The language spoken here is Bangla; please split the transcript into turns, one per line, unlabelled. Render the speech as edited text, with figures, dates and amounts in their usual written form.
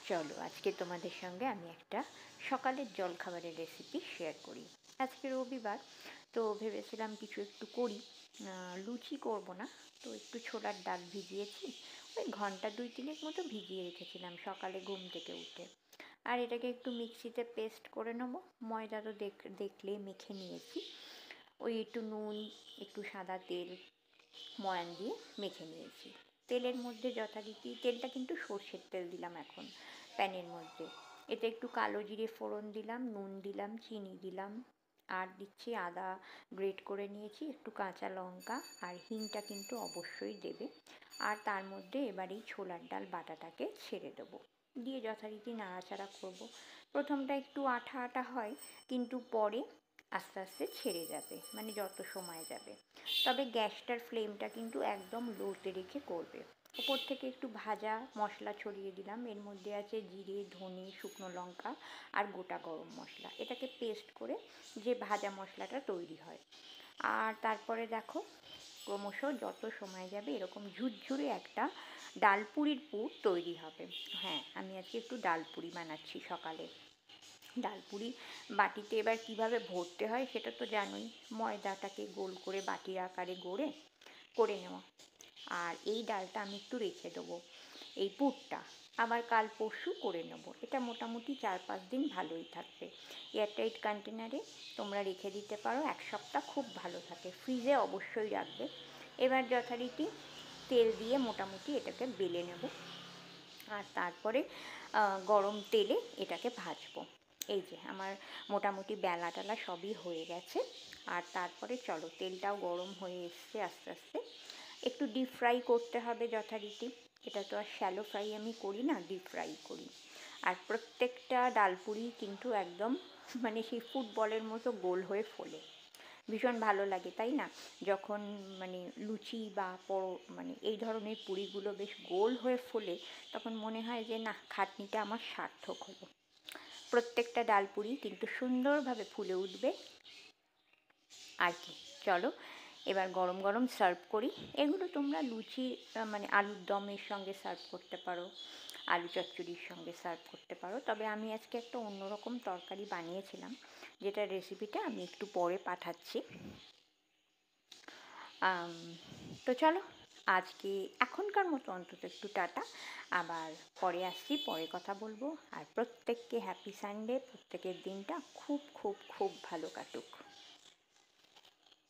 চলো আজকে তোমাদের সঙ্গে আমি একটা সকালের জলখাবারের রেসিপি শেয়ার করি। আজকে রবিবার, তো ভেবেছিলাম কিছু একটু করি। লুচি করব না, তো একটু ছোলার ডাল ভিজিয়েছি, ওই ঘন্টা দুই তিনেক মতো ভিজিয়ে রেখেছিলাম সকালে ঘুম থেকে উঠে। আর এটাকে একটু মিক্সিতে পেস্ট করে নেবো। ময়দা তো দেখলে মেখে নিয়েছি, ওই একটু নুন, একটু সাদা তেল, ময়ান দিয়ে মেখে নিয়েছি। তেলের মধ্যে যথারীতি, তেলটা কিন্তু সর্ষের তেল দিলাম এখন প্যানের মধ্যে। এতে একটু কালো জিরে ফোড়ন দিলাম, নুন দিলাম, চিনি দিলাম, আর দিচ্ছি আদা গ্রেট করে নিয়েছি, একটু কাঁচা লঙ্কা, আর হিংটা কিন্তু অবশ্যই দেবে। আর তার মধ্যে এবার এই ছোলার ডাল বাটাটাকে ছেড়ে দেবো, দিয়ে যথারীতি নাড়াচাড়া করব। প্রথমটা একটু আঠা আঠা হয়, কিন্তু পরে আস্তে আস্তে ছেড়ে যাবে, মানে যত সময় যাবে। তবে গ্যাসটার ফ্লেমটা কিন্তু একদম লোতে রেখে করবে। ওপর থেকে একটু ভাজা মশলা ছড়িয়ে দিলাম, এর মধ্যে আছে জিরে, ধনে, শুকনো লঙ্কা আর গোটা গরম মশলা, এটাকে পেস্ট করে যে ভাজা মশলাটা তৈরি হয়। আর তারপরে দেখো, ক্রমশ যত সময় যাবে এরকম ঝুরঝুরে একটা ডালপুরির পুর তৈরি হবে। হ্যাঁ, আমি আজকে একটু ডালপুরি বানাচ্ছি সকালে। ডালপুরি বাটিতে এবার কিভাবে ভরতে হয় সেটা তো জানোই। ময়দাটাকে গোল করে বাটির আকারে করে নেওয়া। আর এই ডালটা আমি একটু রেখে দেবো, এই পুরটা আবার কাল পরশু করে নেবো। এটা মোটামুটি 4-5 দিন ভালোই থাকবে। এয়ারটাইট কন্টেনারে তোমরা রেখে দিতে পারো, 1 সপ্তাহ খুব ভালো থাকে। ফ্রিজে অবশ্যই রাখবে। এবার যথারীতি তেল দিয়ে মোটামুটি এটাকে বেলে নেব, আর তারপরে গরম তেলে এটাকে ভাজবো। এই যে আমার মোটামুটি বেলা টেলা সবই হয়ে গেছে। আর তারপরে চলো, তেলটাও গরম হয়ে এসছে আস্তে আস্তে। একটু ডিপ ফ্রাই করতে হবে যথারীতি। এটা তো আর শ্যালো ফ্রাই আমি করি না, ডিপ ফ্রাই করি। আর প্রত্যেকটা ডালপুরি কিন্তু একদম মানে সেই ফুটবলের মতো গোল হয়ে ফোলে। ভীষণ ভালো লাগে, তাই না? যখন মানে লুচি বা মানে এই ধরনের পুরিগুলো বেশ গোল হয়ে ফোলে, তখন মনে হয় যে না, খাটনিটা আমার সার্থক হলো। প্রত্যেকটা ডালপুরি কিন্তু সুন্দরভাবে ফুলে উঠবে। আর কি, চলো এবার গরম গরম সার্ভ করি। এগুলো তোমরা লুচি, মানে আলুর দমের সঙ্গে সার্ভ করতে পারো, আলু চচ্চড়ির সঙ্গে সার্ভ করতে পারো। তবে আমি আজকে একটা অন্যরকম তরকারি বানিয়েছিলাম, যেটার রেসিপিটা আমি একটু পরে পাঠাচ্ছি। তো চলো, আজকে এখনকার মতো অন্তত একটু টাটা। আবার পরে আসছি, পরে কথা বলবো। আর প্রত্যেককে হ্যাপি সানডে, প্রত্যেকের দিনটা খুব খুব খুব ভালো কাটুক।